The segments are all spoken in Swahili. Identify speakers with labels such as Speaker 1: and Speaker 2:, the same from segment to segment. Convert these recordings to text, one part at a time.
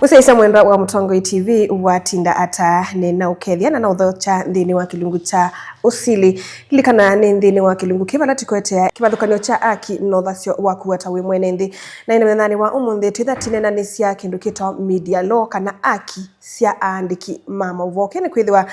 Speaker 1: Usaisa mwendwa wa Mutongoi TV watinda ata nena ukethia na uthocha nthini wa kilungu cha usili likana ni nthini wa kilungu kivala tikwetea kivathukanio cha aki no thasyo wa kuwata we mwene nthi na ine methani wa umunthi twithatine na ni cia kindu kito media law kana aki cia aandiki ma mauvo kene kwithiwa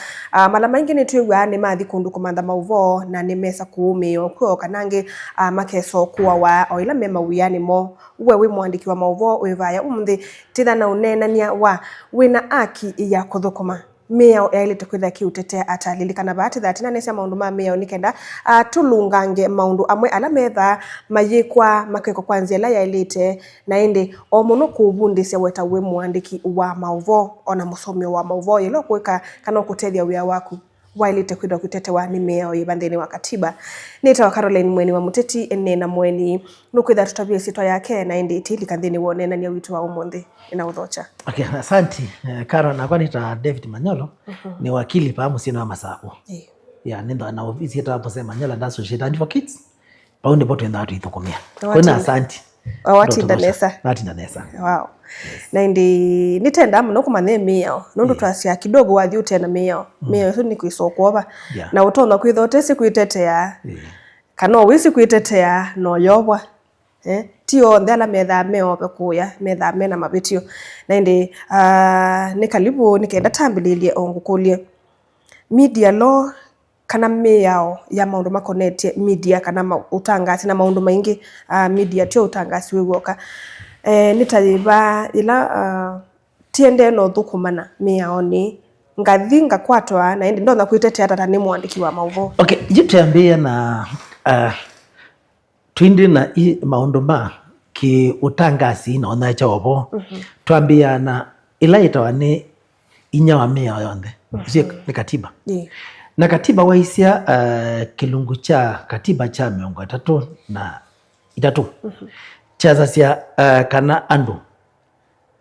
Speaker 1: mala maingi ni twigwa ni mathi kundu kumantha mauvo na ni mesa kuumio kwa kanangi makeso kuwa wa oila mema wiani mo wewe mwandiki wa mauvo wevaya umunthi titha na unenania wa wina aki ya kuthukuma mea yailete kwitha kiutetea atalilikana bahati thati na nesia maundu ma mea nikenda tulungange maundu amwe ala metha mayikwa makeko kwanzia la yailete na indi o muno kubundise weta we mwandiki wa mauvo ona musomio wa mauvo yelo kuweka kana kutethia wia waku wailete kwitha kutetewa ni mea yibanthini wa katiba nita Caroline mweni wa muteti enena mweni nukwitha tutabie sitwa yake na indi itilika nthini wonena ni witu wa umunthi ina uthocha.
Speaker 2: Okay, asante. Karo na kwanita David Manyolo ni wakili pa musino wa Masaku. Ya nenda na ofisi yetu hapo sema Manyolo and Associate Advocates. Paundi boto enda watu itukomea. Kuna asante.
Speaker 1: Watinda nesa.
Speaker 2: Watinda nesa.
Speaker 1: Wow. Na indi nitenda mno kumane meo. Nundu twasia kidogo wathi utena meo. Meo so ni kwisokwa na utona kwithote siku itetea. Kana wisi kuitetea no yobwa. Tio ndala metha meope kuya metha mena mabitio na indi ni kalibu nikenda tambililie ongukulie media law kana meyao ya maundu makonetie media kana utangasi na maundu maingi media tio utangasi wewoka nitayiba ila tiende no thukumana meyao ni ngathinga kwatwa na indi ndona kuitetea tata ni mwandiki wa mauvo.
Speaker 2: Okay, jitambia na twindi na maundu ma ki utangasi na ona chobo twambia na ilaita wane inya wa mea yonde ni katiba na katiba waisia kilungu cha katiba cha miongo tatu na itatu chaza sia kana andu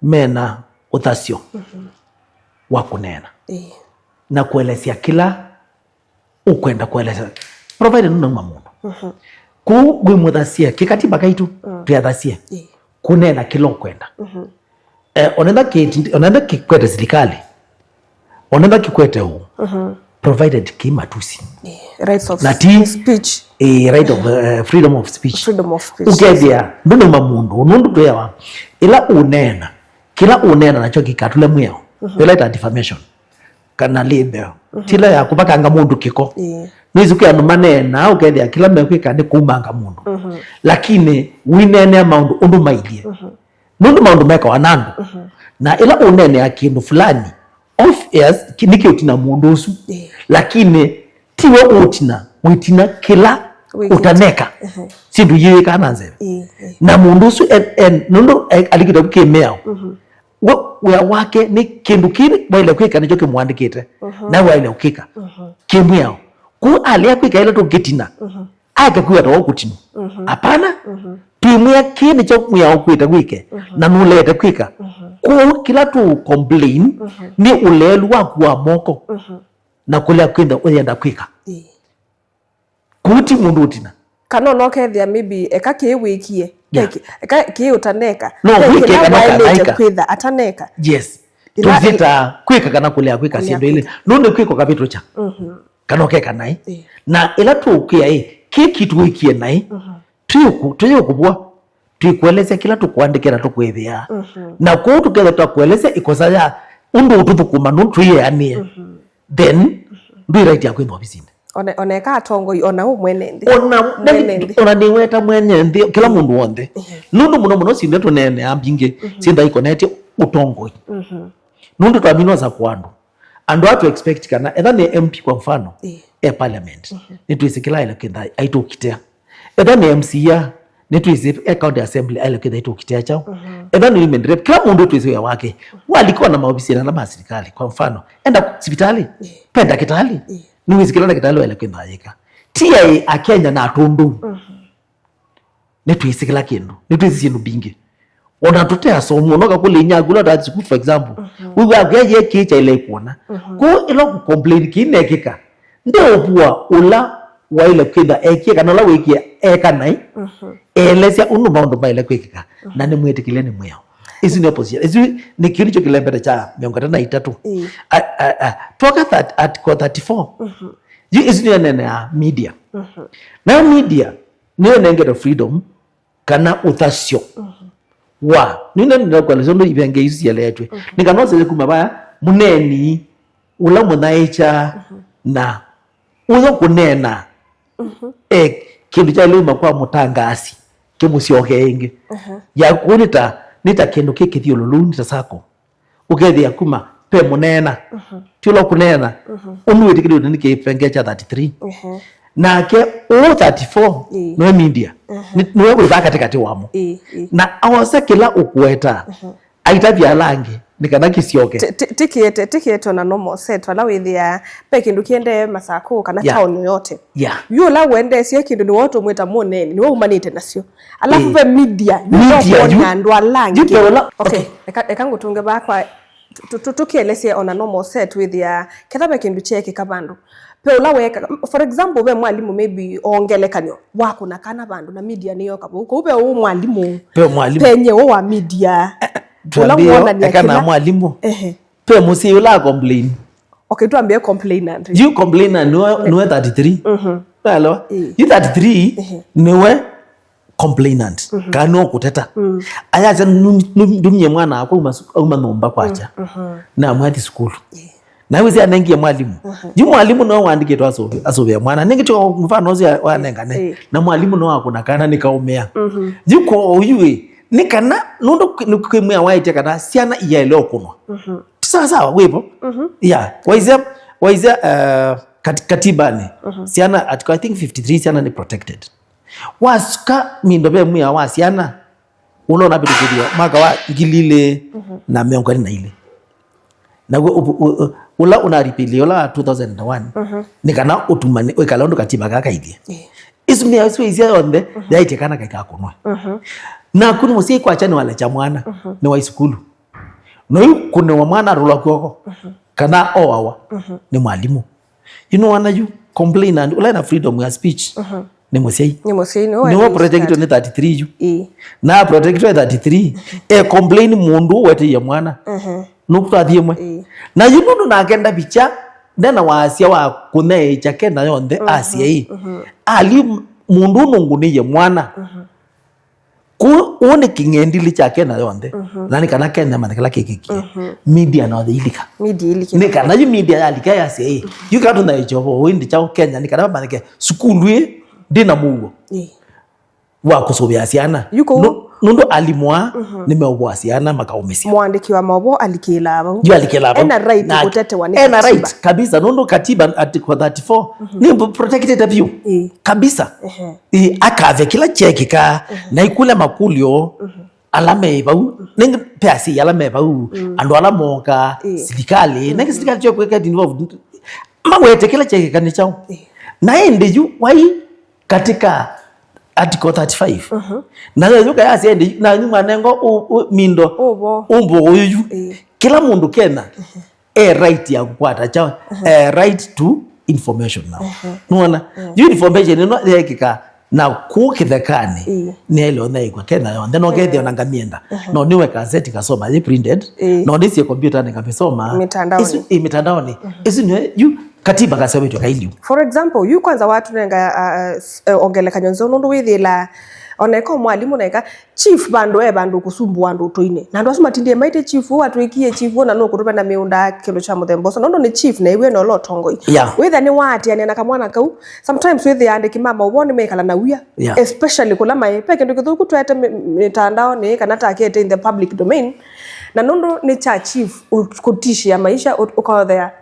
Speaker 2: mena uthasio wa kunena na kuelezea kila ukwenda kueleza provided nuna mamundu ku muthasia kikatiba kaitu tuyathasia kunena kilo kwenda onenda kikwete serikali onenda kikwete huu provided kimatusi
Speaker 1: rights of speech
Speaker 2: right of freedom of speech ukethia nuna mamundu nundu tuyawa ila unena kila unena nacho kikatule mweo ila defamation kana libel tila ya kupakanga mundu kiko nizuki anu manena ukethia kila mekwika ni kumanga mundu lakini winene maundu undu maidie nundu maundu meka wanandu na ila unene ya kindu fulani of yes niki utina mundu usu lakini tiwe utina witina kila utaneka sindu yiwika ananze na mundu usu nundu alikita kukemea wea wake ni kindu kini waile kwika nicho kimwandikite na waile ukika kimweo ku alia kwika ila tukitina ake kuya tawo kutinu apana tuimwea kini cho mwea ukwita kwike na nulete kwika ku kila tu complain ni ulelu wa kuwa moko na kulea kwenda uyenda kwika kuti mundu utina
Speaker 1: kana no kethia maybe eka kiwikie eka kiutaneka
Speaker 2: no wike kana
Speaker 1: kwitha ataneka
Speaker 2: yes tuzita kwika kana kulea kwika sindu ile nundu kwiko kapito cha kana okeka nai na ila tukia kiki tuikie nai tuyo kubwa tuikueleze kila tukuandikira tukwithia na ku tuketha tukueleze ikosa ya undu ututhukuma nundu yanie then ndu right ya kwitha obisinde
Speaker 1: oneka atongoi ona umwene ndi
Speaker 2: ona niweta mwene ndi kila mundu wonde nundu muno sinde tunene ambinge sinda ikonete utongoi nundu twamino za kwandu andu atu expect kana etha ni MP kwa mfano parliament nituisikila ile kinda aitukitea etha ni MCA nituisi county assembly ile kinda aitukitea chao etha ni women rep kila mundu tuisiwe wake walikuwa na maofisi na la serikali kwa mfano enda hospitali penda kitali niwisikila na kitali ile kinda yika tia akenya na atundu nituisikila kindu nituisi kindu bingi ona tutea so munoka kule nyagula that for example we are get kicha ile kuona ko ilo complain kinekika ndio bua ula wa ile kwenda ekika na la wiki eka nai elesia unu maundu ba ile kwikika na ni mwetikile ni mweo Isu ni opposition. Isu ni kilicho kilembele cha miongo tena itatu. Toka article 34. Isu ni nene ya media. Na media niyo nengero freedom kana utasio. Wa nina kwa lesondo ibenge isu ya letwe. Nikanoze kumabaya muneni ula munaicha na uzo kunena kindu cha luma kwa mutangasi kimusioke ya kunita nita kindu kikithiululu nita sako ukethia kuma pe munena tilo kunena unwiti kidu nikipenge cha 33 na ke 34 no media niwe kuba katikati wamo na awase kila ukueta aitabia langi nikana kisioke
Speaker 1: tikiete na normal set wala withia pe kindu kiende masako kana town yote yu la wende sie kindu ni woto mweta moneni ni wewe umanite nacio alafu pe media yu ndo alangi okay ekangu tunge bakwa tukielesia on a normal set withia kethabe kindu cheke kabandu pe ula weka for example we mwalimu maybe ongelekanyo wako na kana bandu na media niyo kabuko ube mwalimu penye wa media
Speaker 2: tuambie ekana mwalimu pe musi ula complain
Speaker 1: okay tuambie complainant
Speaker 2: you complainant no 33 hello you 33 niwe complainant kano kuteta ayaza ndumye mwana akwa uma nomba kwacha na mwati school na wizi anengie mwalimu you mwalimu no wandike to asobe mwana ningito mfano zi wanengane na mwalimu no akuna kana nikaumea yuko uyue nikana nundo nikimya waite kana siana iyele kunwa sawa wepo yeah waiza katibani siana I think 53 siana ni protected wasuka mindobe mya wasiana unaona bitu kidio maka wa ngilile na miongo na ile na ula unaripili ula 2001 nikana utumani wekalondo katiba kaka ile isumia iswezia onde yaite kana kaka kunwa na kuni musi kwa chani wala cha mwana ni wa school no kuna wa mwana rula kwako kana owawa ni mwalimu wana you complain and ula na freedom ya speech ni musi no ni wa protect ni 33 you na protect 33 complain mundu wete ya mwana nukta thiemwe na yunu na kenda bicha ndena wasia wa kune chake na yonde asia ali mundu nunguni ya mwana one kingendili chake na yonde nani kana kenda manakala kekeki media na ilika ni kana yu media yalika ya sei yu katu na ichovo windi chao Kenya ni kana manake skulu dina mugo wa kusobia asiana nundo alimwa nimeobwasiana makaumesi
Speaker 1: mwandiki wa mabo alikilaba
Speaker 2: ena
Speaker 1: right kutete wa
Speaker 2: ena right kabisa nundo katiba article 34 ni protected of you kabisa akave kila cheki ka na ikula makulio alame bau ningi pasi alame bau ando alamoka serikali ningi serikali choko kweka involved mawete kila cheki kani chao na ende yu wai katika article 35 na yuka yasiende na nyuma nengo mindo umbo uyu kila mundu kena right ya kukwata cha right to information now nuona information no yekika na kukithekani ni ile onaikwa kena yonde no gethe ona ngamienda no niwe gazeti kasoma ye printed no ndisi computer nikabisoma mitandaoni isi ni you katiba kasema itu kaili
Speaker 1: for example you kwanza watu nenga ongeleka nyonzo nundu withila oneka mwalimu neka chief bandu kusumbu wandu toine na ndo asuma tindie maite chief watu ikie chief na no kutupa na miunda kilo cha muthembo so ndo ni chief na iwe no lotongo witha ni wati ani na kamwana kau sometimes witha ande kimama ubone mekala na uya especially kula mai peke ndo kithuku twete mitandao ni kana takete in the public domain na ndo ni cha chief kutishia maisha ukaothea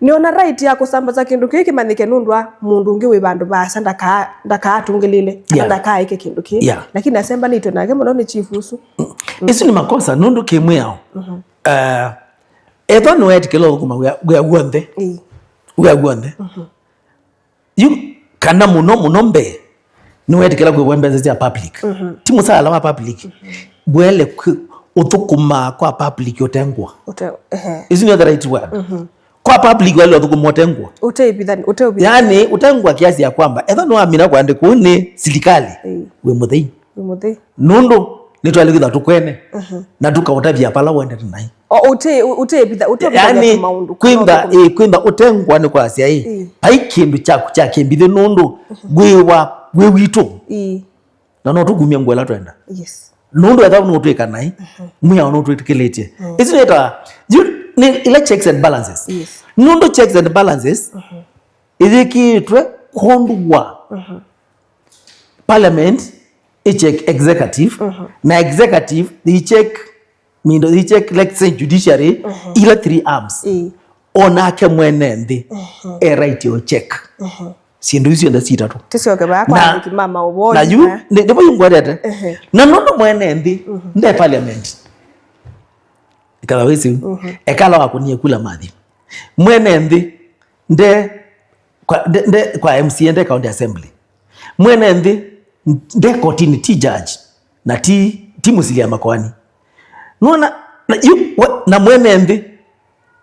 Speaker 1: niona right ya kusambaza kindu kiki manike nundwa mundu ngi we bandu basa ndaka atungilile ndaka ike kindu ki lakini nasemba nito na kemo ni chief usu
Speaker 2: isu ni makosa nundu kimwe yao eto no etikelo kuma we agwonde you kana muno mbe no etikela kwe wembeze ya public timu sala wa public bwele utukuma kwa public yotengwa isu ni the right word kwa public wale wakumotengwa yani utengwa kiasi ya kwamba etha no amina kwa ndiko ni serikali we muthei nundu nitwaligitha tukwene na tukauta vya pala wende tunai
Speaker 1: ute bitha
Speaker 2: yani kwimba utengwa ni kwa sia hii pai kindu cha kimbithe nundu gwe wito na no tugumia ngwela twenda
Speaker 1: yes
Speaker 2: nundu etha no twika nai muya no twitikiletie isn't it ile checks and balances
Speaker 1: yes
Speaker 2: nundu checks and balances ithikitwe kondwa parliament check executive na executive they check let's say judiciary ila 3 arms onake mwene nthi right yo check sindu icio nda citatu
Speaker 1: ticio ke ba kwa kimama oboni
Speaker 2: na yu ndipo yungwarete na nondo mwene nthi nde parliament ikala wisi ekala wakunie kula mathi mwene nthi nde kwa MCA nde county assembly mwene nthi nde kotini ti judge na ti musilia makwani nona na mwene nthi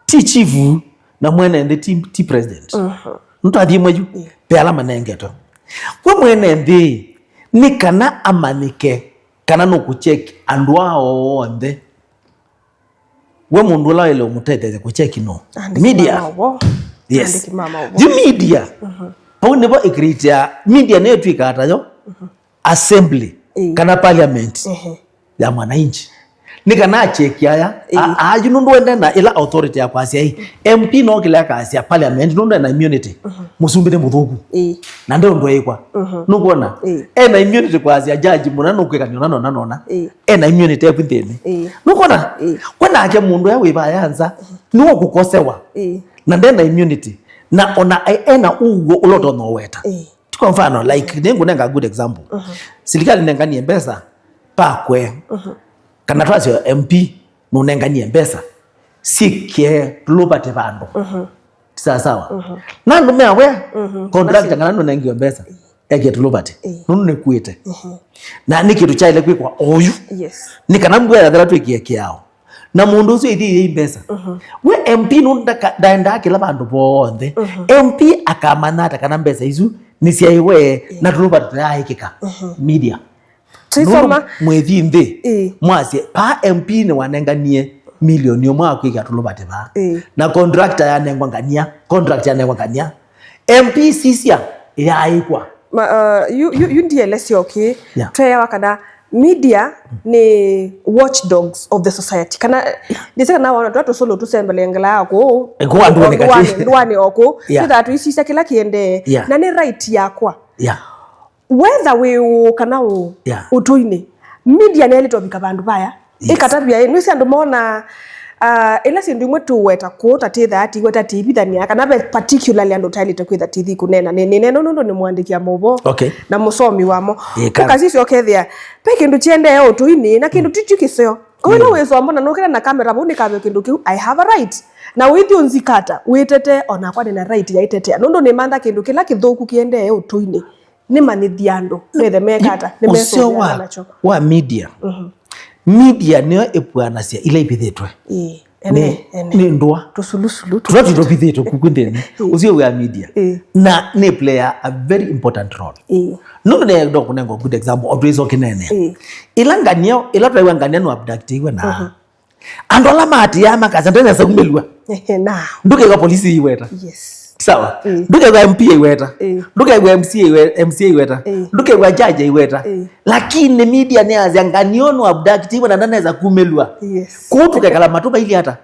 Speaker 2: ti chifu na mwene nthi ti president nto athi mweju pe alama nengeto kwa mwene nthi ni kana amanike kana no kucheck andu ao onthe we mundu la ile umutete kucheck no media yes the media pau nebo ikritia media ne twika atayo assembly kana parliament ya mwananchi ni kana check aya aju nundu ende na ila authority ya kwasia hii MP no kila kasia parliament nundu na immunity musumbire muthugu na ndio ndo ikwa nukuona na immunity kwasia judge munano kwikania nona na immunity everything nukuona kwena ake mundu ya wiba yanza niwo kukosewa na ndenda immunity na ona ena ugo uloto no weta kwa mfano like nengu nenga good example serikali nenganie mbesa pakwe kana twasio MP nunenganie mbesa sikie lubate bandu sawa na ndume awe contract ngana nunengio mbesa eke tulubate nunu nekuite na nikitu cha ile kwikwa oyu
Speaker 1: yes
Speaker 2: nikana mbwera dala twikie kiao na mundu ucio ithi mbesa we MP nunda daenda kila bandu bonthe MP akamanata kana mbesa izu nisiaiwe na tulubate yaikika media
Speaker 1: tisoma
Speaker 2: mwethi nthi mwasie pa MP ni wanenganie milioni omwa kwika tulubate ba na contractor yanengwa ngania MP sisia yaikwa
Speaker 1: you ndielesi okay twa wakana media ni watchdogs of the society kana ndiseka na wana twatu solo tusembelengela yako
Speaker 2: kwa
Speaker 1: ndwani oko that we see kila kiende na ni right yakwa whether we kana utuine media ne lito bikabandu baya ikatabia nwisi andu mona ila sindu mwetu weta kuota titha ati weta TV thania kana be particularly andu tailite kwitha TV kunena ni neno nondo ni mwandikia mobo na musomi wamo ukazisi okethia pe kindu chiende utuini na kindu tichukiseo kwa hiyo wezo ambona nokera na kamera bundi kabe kindu kiu I have a right na withi unzikata witete ona kwa na right ya itete nondo ni manda kindu kila kithuku kiende utuini ni manithiando nethe mekata ni meso
Speaker 2: wa media media niyo epwanasia ile ibithitwe ni ndwa
Speaker 1: tusulusulu
Speaker 2: tutobithitwe kukuntheni ucio wa media na ni player a very important role no ne ndo kunengo good example odwizo kinene ilanganio ilatwa ngania no abductiwe na andola mati ya makaza ndene sa kumelwa
Speaker 1: na
Speaker 2: nduke kwa polisi iweta
Speaker 1: yes
Speaker 2: sawa nduke kwa MP iweta nduke kwa MCA iweta nduke kwa judge iweta lakini media ni azanganio no abductiwe na ndane za kumelwa kutuke kala matuba ili hata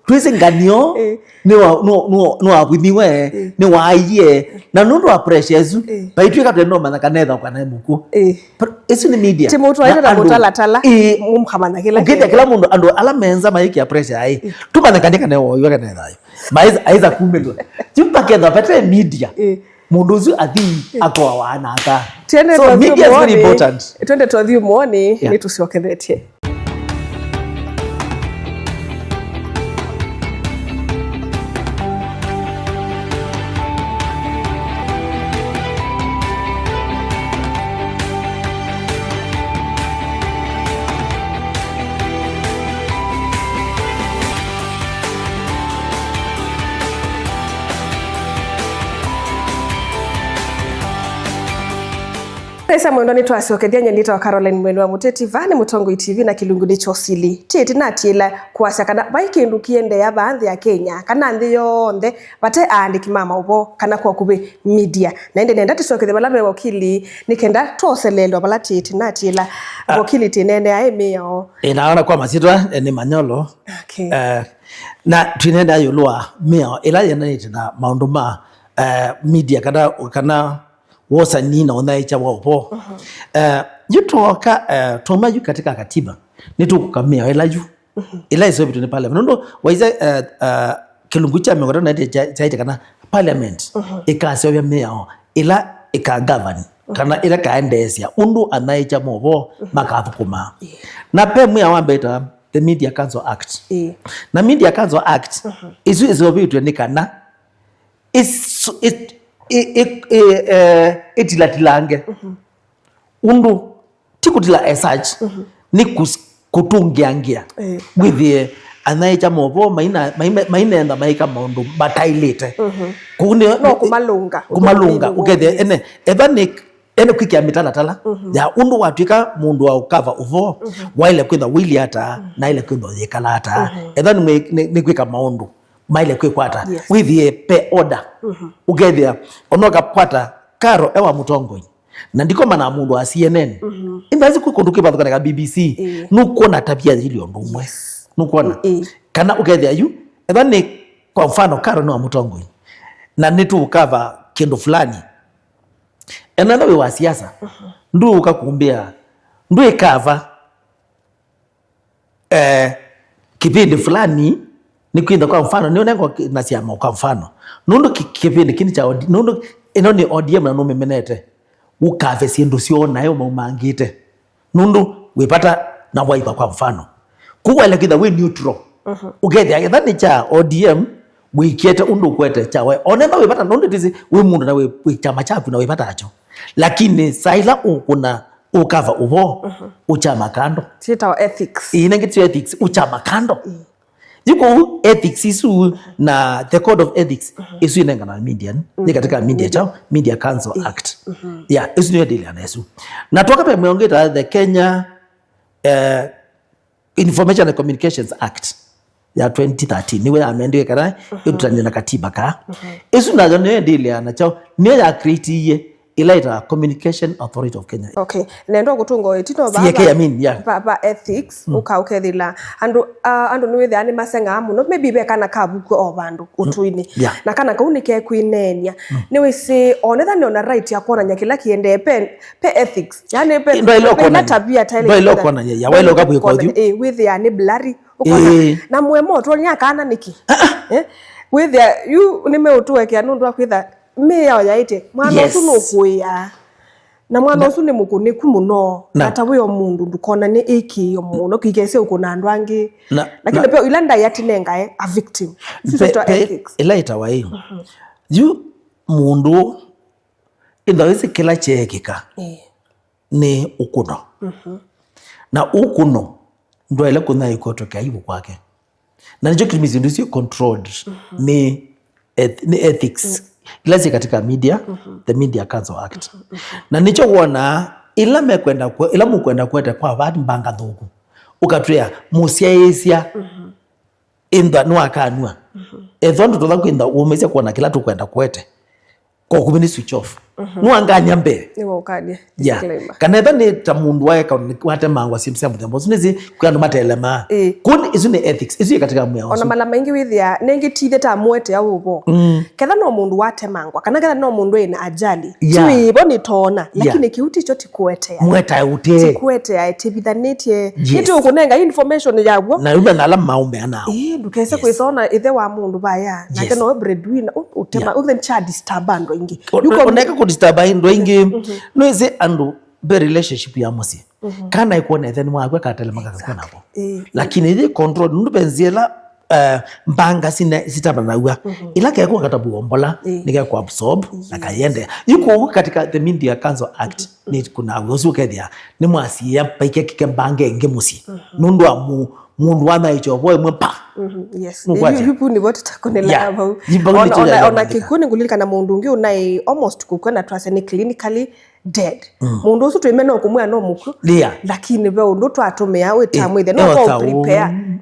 Speaker 2: twese nganio no abwithiwe ni waie na nundu wa pressures baitwika twendo manaka netha kwa na muku isu ni media
Speaker 1: timutu aita na mutalatala mumkhamana
Speaker 2: kila mundu andu ala menza maiki ya pressure ai tumanakandika ne wo yoka netha aiza kumelwa timpaketha pete media mundu uzu athi akwa wana aka
Speaker 1: so
Speaker 2: media is very important
Speaker 1: twende twathi muone ni tusiokethetie Pesa mwendo ni twacokethia nyendita wa Caroline Mwenu wa Muteti Vani Mutongo TV na kilungu ni chosili titi na tila kwasa kana baikindu kiende ya banthi ya Kenya kana nthi yonthe bate andiki mama ubo kana kwa kube media na ende nenda ticokethia bala me wakili nikenda toselelo bala titi na tila wakili tinene ya emeo
Speaker 2: inaona kwa masitwa ni manyolo.
Speaker 1: Okay.
Speaker 2: Na twinenda yulwa meo ila yananite na maundu ma media kana wosa nina onaicha wapo. Yutoka tumayu katika katiba nitukukamia ila yu ila iso bitu ni parliament ndo waiza kilungu cha mengoro na chaite kana parliament ikasyo ya meo ila ikagovern kana ila kaendesia undu anaicha mobo makathukuma na pe mwe awambeta the Media Council Act na Media Council Act iso bitu ni kana itilange undu tikutila as such ni kutungiangia with anaicha mobo maina maika maundu batailite kune
Speaker 1: no kumalunga
Speaker 2: ukethe ene kwikia mitalatala ya undu watwika mundu wa ukava uvo waile kwitha wili ata na ile kwitha yekala ata ni kwika maundu maile kwikwata with pe order ukethia onoka pata karo ewa Mutongo na ndiko mana mundu wa CNN imbazi kukunduke bathu kana BBC nukuona tabia zilio ndumwe nukuona kana ukethia yu ethani kwa mfano karo no Mutongo na nitu ukava kindu fulani enana we wa siasa ndu ukakumbia ndu ikava kipindi fulani ni kwinda kwa mfano nionengo na siama kwa mfano nundu kipindi kini cha nundu inoni ODM na numemenete ukave sindu siona yo maumangite nundu wipata na waipa kwa mfano kuwa ile kitha we neutral ukethia ethani cha ODM wikiete undu kwete cha we onenda wipata nundu tizi we mundu na we chama chapu na wipata acho lakini saila ukuna ukava uvo uchama kando
Speaker 1: tita ethics
Speaker 2: inengiti ethics uchama kando yuko ethics isu na the code of ethics isu inenga na media ni katika media chao Media Council Act isu ni deal na isu na toka pe meongeta the Kenya Information and Communications Act ya 2013 niwe amendwe kana yutanya na katiba ka isu na ne deal na chao ni ya create ilaita Communication Authority of Kenya.
Speaker 1: Okay. Nendo gutungo itino baba ethics ukaukhethila andu niwethe ani masenga muno maybe be kana kabuku obandu utuini na kana kaunike kwinenia niwisi onetha ni ona right ya kuona nyakila kiende pe ethics yani pe na tabia tele
Speaker 2: ndo ilo kona ya welo kabu iko dio
Speaker 1: with ya ni blurry ukona na mwemo to nya kana niki with ya you nimeutuwekea nundu akwitha me ya yaite mwana usu nokuya na mwana usu ni mukuniku muno ata we omundu ndukona ni iki yo muno kigese ukuna andu angi lakini pe ilanda yatinenga a victim ethics
Speaker 2: ilaita wa hiyo you mundu indawezi kila chekika ni ukuno na ukuno ndo ile kuna ikotoka hivyo kwake na nicho kilimizi ndio sio controlled ni ethics ilazi katika media the Media Council Act na nicho kuona ila mukwenda kwete kwa vadi mbanga thuku ukatria musiaisia inda nwakanwa ethondu tutha kwinda umesia kuona kila tukwenda kwete kwa kumini switch off nwanganya mbere
Speaker 1: niwo ukadia
Speaker 2: kana etha ni ta mundu waeka wate mangwa simsia muthembo sunizi kwandu matelema kuni isu ni ethics isu katika mwe
Speaker 1: ona mala maingi withia nengi tithe ta mwete au bo ketha no mundu wate mangwa kana ketha no mundu ina ajali tiwibo ni tona lakini kiuti cho tikwetea
Speaker 2: mweta ute
Speaker 1: tikwetea itibithanitie iti ukunenga information yaguo
Speaker 2: na uba na alama maumbe anao
Speaker 1: ndukese kwithona ithe wa mundu baya na keno breadwinner utema uthe cha disturbando ingi
Speaker 2: yuko ndeka kudisturba ndo ingi noize andu be relationship ya musi kana ikuona etheni mwakwe katele makakakona hapo lakini ile control ndu benziela mbanga sitaba na uwa ila kaya kwa katabu ombola nika kwa absorb na kayende yuko katika the Media Council Act ni kuna uzu kethia ni mwasi ya paike kike mbange nge musi nundu amu mundu wana icho boy mpa
Speaker 1: yes yupu ni wote takonela aba ona kikuni ngulika na mundu ungi unai almost kukwenda trust ni clinically dead mundu usu twimena okumwa no muku lakini be undu twatumia wetamu ithe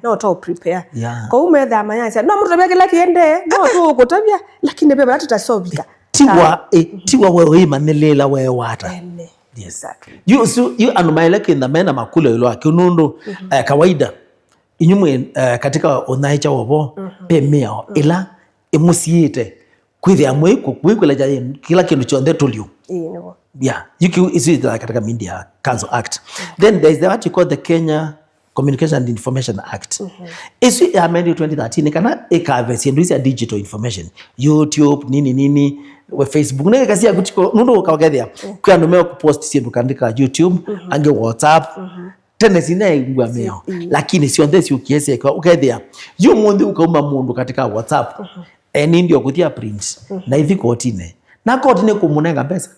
Speaker 1: no to prepare ko umetha amanyasa no mutu tabia kiende no tu kutabia lakini be batu tasobika
Speaker 2: tiwa wewe imanelela wewe wata yes you anumaile kinda mena makule ilo akinundu kawaida inyumwe katika onaicha wobo pemeo ila emusiite kwithi amwe kukwikula ja kila kindu chonde tulio isi katika Media Council Act then there is what you call the Kenya Communication and Information Act isi amended 2013 kana ekavesi ndu isi digital information YouTube nini we Facebook nege kasi ya kutiko nundu kawagethia kwa numeo kupost sindu kandika YouTube ange WhatsApp tene sina ingwa meo lakini sio ndesi ukiese kwa ukethia yu mundu ukauma mundu katika WhatsApp ndio kutia print na hivi kotine na kotine kumunenga pesa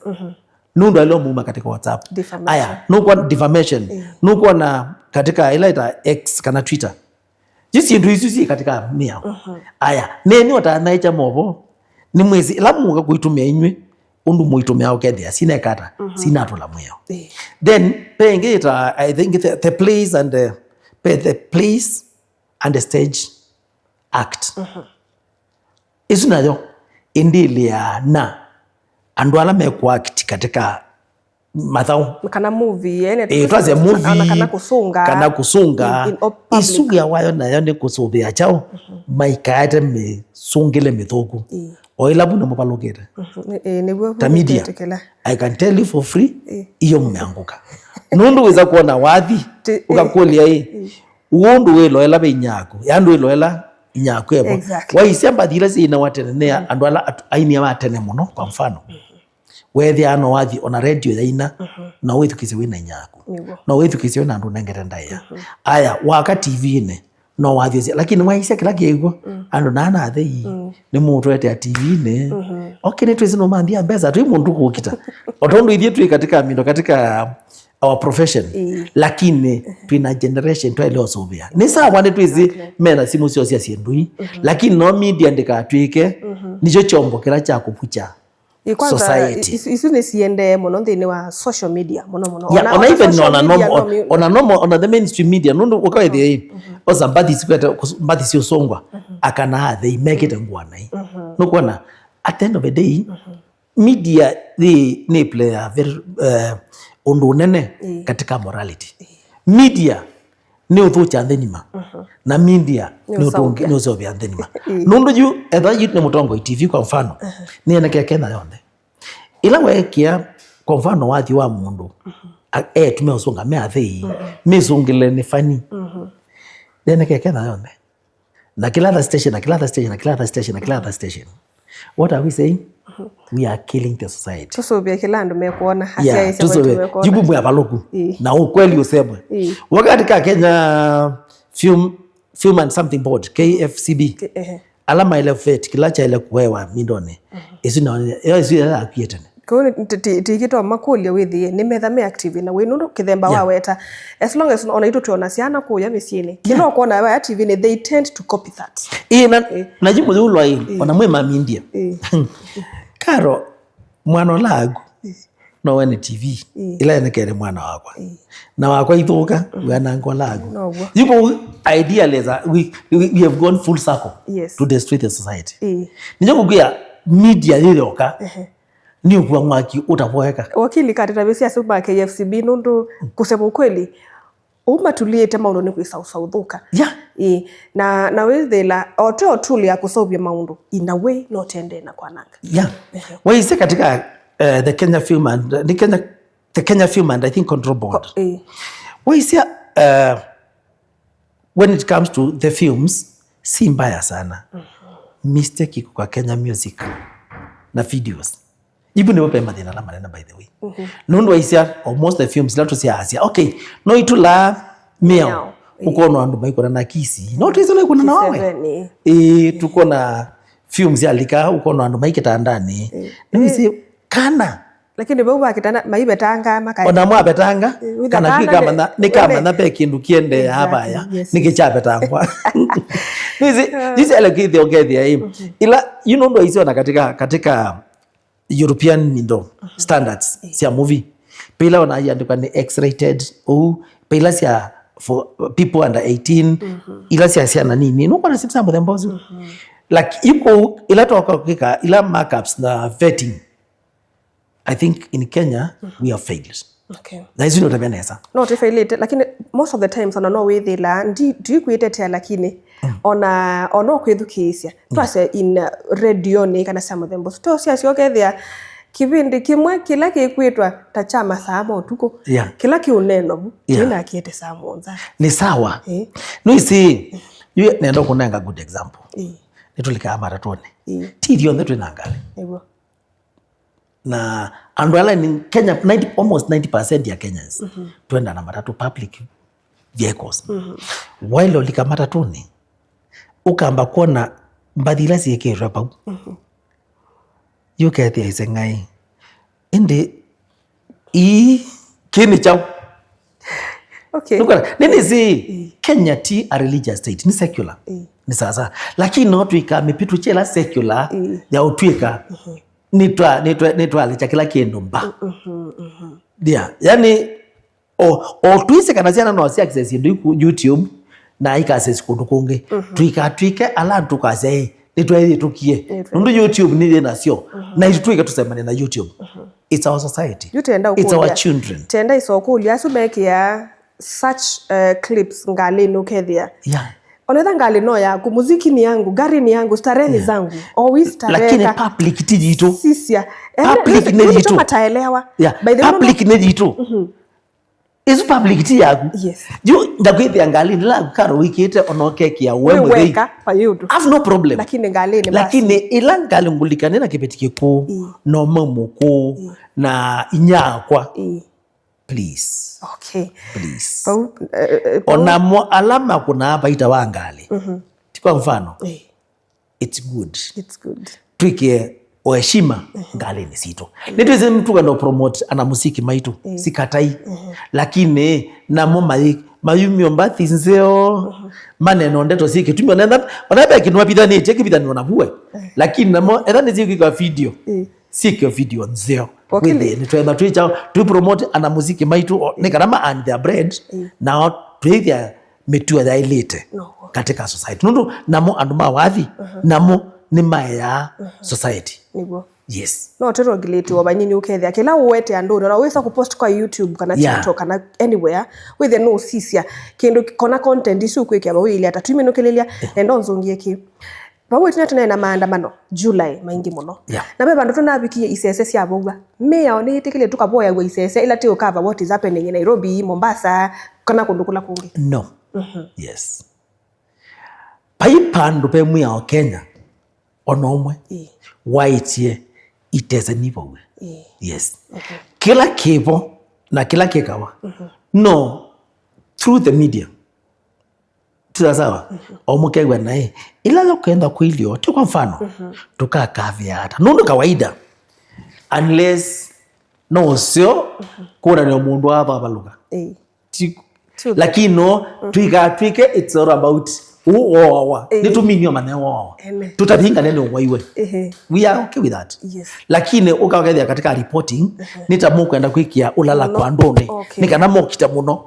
Speaker 2: nundu alio muma katika WhatsApp aya nuko defamation nuko na katika ilaita X kana Twitter jisi ndu isusi katika mia aya neni watanaicha mobo ni mwezi lamu kuitumia inywe undu muitumia ukethia sina kata sina tola mweyo then penge ita I think the Police and the Stage Act isunayo indilia na andu ala mekwa act katika mathao
Speaker 1: kana movie
Speaker 2: it was a movie
Speaker 1: kana
Speaker 2: kusunga isuga wayo nayo ni kusubia chao maikaete misungile mithuku oila buna mopalokete media I can tell you for free iyo mmeanguka nundu weza kuona wathi ukakulia uundu weloela beinyako yandu weloela inyako ebo waisamba thira sina watenenea andu ala aini amatene muno kwa mfano wethi ano wathi ona radio yaina na wethu kise wina inyako na wethu kise wina andu nengere ndaya aya waka TV ne no wathi lakini waisia kila kiego andu nana thei ni mundu ete TV ne okay ne twezi no mandia mbeza twi mundu kukita otondo ithie twi katika mindo katika our profession lakini twina generation tweleo sobia ni sawa ne twizi mena simu sio cia ciendui lakini no media ndika twike nicho chombo kira cha kupucha society
Speaker 1: isu ni siende muno thini wa social media muno
Speaker 2: ona even ona the mainstream media nundu ukaithie ozambati sikweta mbati sio songwa akana they make it ngwana no kuona at the end of the day media they play a very undu nene katika morality media ni uthucha thenima na media ni utongi ni uzobia thenima nundu ju etha yitu ne mutongo TV kwa mfano ni ene kena yonde ila wekia kwa mfano wathi wa mundu tumeusonga me athei mizungile ni fani ene kena yonde na kila other station what are we saying we are killing the society
Speaker 1: tusobia kila andu mekuona hasia ise
Speaker 2: wetu jibu mwe abaloku na ukweli usemwe wakati ka Kenya Film and Something Board KFCB alama ile fet kilacha ile kuwewa mindone isina ya akietene
Speaker 1: ko tikito makulia withie ni methame active na winundu kithemba waweta as long as ona itu tuona ciana kuya miciini kino kuona wa active ni they tend to copy that
Speaker 2: na jibu ulwa ona mwe mamindia karo mwana lagu no wene TV ila nekere mwana wakwa na wakwa ithuka wana ngo lagu yuko idealize we have gone full circle to destroy the society nijo kugia media yoka ni ukwa mwaki utapoeka
Speaker 1: wakili katira bisi asuba KFCB nundu kusema ukweli umatuliete maundu ni kwisauthuka na withila oto tuli ya kusobia maundu in a way not ende na kwananga
Speaker 2: waise katika the Kenya Film and I think Control Board waise when it comes to the films si mbaya sana mistake iko kwa Kenya Music na videos ibu niwe pema dina la manena by the way nundu waisia almost the films la tusia asia okay no itula miao uko no andu maiko na kisi no tuizo na kuna nawe tuko na films ya lika uko no andu maikita ndani niwisi kana
Speaker 1: lakini bau bakitana maibetanga maka
Speaker 2: ona mwa betanga kana kwika nikamana pe kindu kiende hapa ya nikichapetangwa hizi elekithi ogethi hii ila ndo hizo na katika European standards sia movie pila ona yandikwa ni X-rated pila sia for people under 18 ila sia na nini no kwa sisi ambo thembozo like iko ila toka kika ila markups na vetting. I think in Kenya we have failed. Okay. Na hizo ndio tabeneza.
Speaker 1: No to failed lakini most of the times ona no with la do you kuitetea lakini ona ono kwithukisia twase in radio ni kana some of them but to sia siokethia kivindi kimwe kila kikwitwa tachama samo utuko kila kiuneno kina kiete samo nza
Speaker 2: ni sawa no isi you nendo kunanga good example nitulika maratone tv on the twinangale na andwala in Kenya almost 90% ya Kenyans twenda na matatu public vehicles while olika maratone ukamba kuona mbadila siekera pa you get the isengai inde kini chao.
Speaker 1: Okay.
Speaker 2: Nini si Kenya ti a religious state ni secular ni sasa lakini no tuika mipitu chela secular ya utwika nitwa licha kila kiendo mba yani o twise kana ziana no si access ndu YouTube na ika access kundu kunge twike ala tukase nitwa tukie ndu YouTube ni na sio na itwike tusemane na YouTube it's our society it's our children
Speaker 1: tenda isokulia subekia such clips ngali no kethia onetha ngali no ya muziki ni yangu gari ni yangu starehe zangu always starehe
Speaker 2: lakini public tijito
Speaker 1: sisia
Speaker 2: public ni jito
Speaker 1: mataelewa
Speaker 2: by the public ni jito is public ti yangu juu ndakwithia ngali la karo wikite onokeki ya wewe have no problem lakini ila ngali ngulikane na kipetike ko no mamuko na inyakwa please
Speaker 1: okay
Speaker 2: please onamo alama kuna hapa itawa ngali kwa mfano it's good twike oheshima ngali ni sito nitweze mtu ndo promote ana muziki maitu sikatai lakini namo mayumio mbathi nzeo maneno ndeto siki tumio nenda onaba kinwa bidani cheki bidani wanavue lakini namo edani ziki kwa video siki video nzeo with nitweza twicha tu promote ana muziki maitu nikarama and their bread now twithia metua tha elite katika society nundu namo anduma wathi namo ni maya society
Speaker 1: nibo
Speaker 2: yes
Speaker 1: no tero gileti wabanyini ukethia kila uwete andu na wesa kupost kwa YouTube kana TikTok kana anywhere with no sisia kindu kona content isu kwekya bawe ile atatumi no kelelia endo nzongie ki bawe tena na maandamano July maingi muno na beba ndo tunabikie isese cia boga me yaone itikile tukaboya gwa isese ila tio cover what is happening in Nairobi Mombasa kana kundukula kungi
Speaker 2: no yes paipandu pe mu ya Kenya onomwe waitie iteze nibo yes kila kibo na kila kikawa no through the media tuzasawa omukegwa naye ila lokenda kuilio tu kwa mfano tukakavya hata nundu kawaida unless no sio kuna ni mundu hapa baluga lakini no twike it's all about uowa nituminyo manewa tutapinga neno waiwe we are okay with that lakini ukawagethia katika reporting nitamu kwenda kwikia ulala kwa ndone nikana mokita muno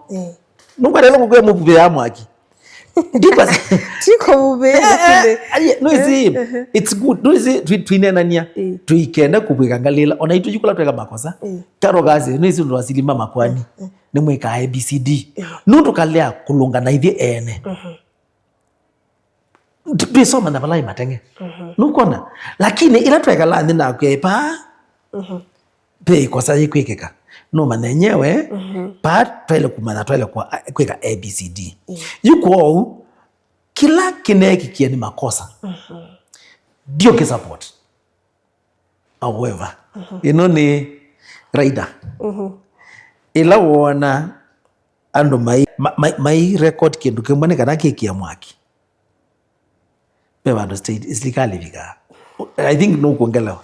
Speaker 2: nungwele ngwe mubube ya mwaki ndipa
Speaker 1: tiko mubube
Speaker 2: no it's good no twinenania tuikenda kubwikangalila ona itujukula tweka makosa karo gazi no ndo asilima makwani nimweka ABCD nundu kalea kulunga na ithie ene tupesoma na balai matenge nukona lakini ila tweka landi na kwepa pe kwa sayi kwekeka no manenyewe pa twele kumana twele kwa kweka ABCD yuko kila kineki kieni makosa dio ke support however ni raida ila wona ando mai record kindu kimone kana kiki ya mwaki beba state is legally vika I think no kuongelewa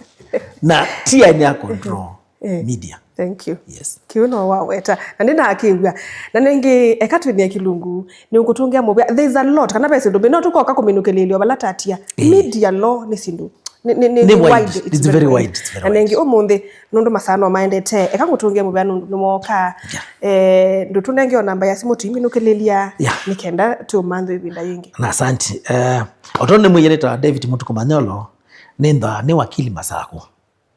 Speaker 2: na tia ni ya control media.
Speaker 1: Thank you.
Speaker 2: Yes.
Speaker 1: Kiuno waweta. Na nina akiwa. Na nengi ekatwini ya kilungu ni ukutungia mobia. There is a lot. Kana pesa ndobe no tuko kakominukelelio balata atia. Media law ni sindu. Ni wide.
Speaker 2: It's very wide.
Speaker 1: Na nengi omunde nundu masano maendete. Eka ngutungia mobia numoka. Ndutunengi o namba ya simu tuiminukelelea. Nikenda tu mando ibinda yingi.
Speaker 2: Na asante. Otone mwenyeneta David Mutuku Manyolo ni wakili Masako.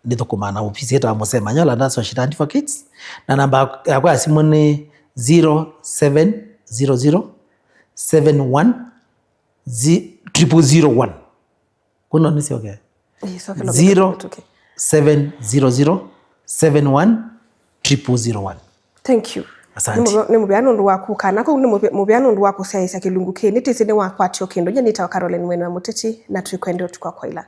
Speaker 2: Nito kumana ofisi yetu Mose Manyola that's what she advocates. Na namba ya simu ni 0700710001. Kuno nisi okay? 0700710001.
Speaker 1: Thank you.
Speaker 2: Asante.
Speaker 1: Ni mubiano ndu waku kana ko ni mubiano ndu waku saisa kilungu ke nitisi ni wakwatyo kendo je nitawa Caroline Mwene wa Muteti na tuikwende tukwa kwa ila.